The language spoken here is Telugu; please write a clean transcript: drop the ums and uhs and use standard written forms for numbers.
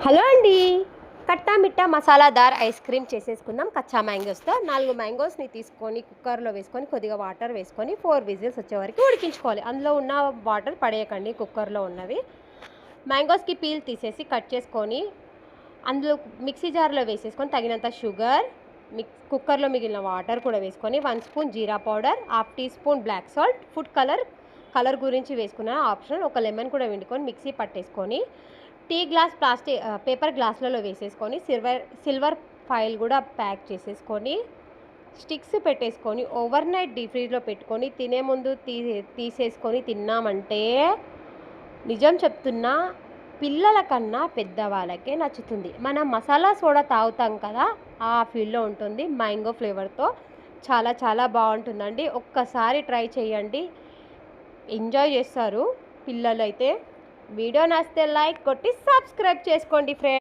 హలో అండి. కట్టా మిట్టా మసాలాదార్ ఐస్ క్రీమ్ చేసేసుకుందాం కచ్చా మ్యాంగోస్తో. 4 మ్యాంగోస్ని తీసుకొని కుక్కర్లో వేసుకొని కొద్దిగా వాటర్ వేసుకొని 4 విజిల్స్ వచ్చే వరకు ఉడికించుకోవాలి. అందులో ఉన్న వాటర్ పడేయకండి, కుక్కర్లో ఉన్నవి. మ్యాంగోస్కి పీల్ తీసేసి కట్ చేసుకొని అందులో మిక్సీ జార్లో వేసేసుకొని తగినంత షుగర్, కుక్కర్లో మిగిలిన వాటర్ కూడా వేసుకొని 1 స్పూన్ జీరా powder, half teaspoon black salt, food colour గురించి వేసుకున్న ఆప్షనల్, ఒక లెమన్ కూడా పిండుకొని మిక్సీ పట్టేసుకొని టీ గ్లాస్ పేపర్ గ్లాసులలో వేసేసుకొని సిల్వర్ ఫాయిల్ కూడా ప్యాక్ చేసేసుకొని స్టిక్స్ పెట్టేసుకొని ఓవర్ నైట్ డీప్ ఫ్రీజ్లో పెట్టుకొని తినే ముందు తీసేసుకొని తిన్నామంటే నిజం చెప్తున్నా, పిల్లల కన్నా పెద్దవాళ్ళకే నచ్చుతుంది. మనం మసాలా సోడా తాగుతాం కదా, ఆ ఫీల్లో ఉంటుంది. మ్యాంగో ఫ్లేవర్తో చాలా చాలా బాగుంటుందండి. ఒక్కసారి ట్రై చేయండి, ఎంజాయ్ చేస్తారు పిల్లలైతే. వీడియో నచ్చితే లైక్ కొట్టి సబ్స్క్రైబ్ చేసుకోండి ఫ్రెండ్స్.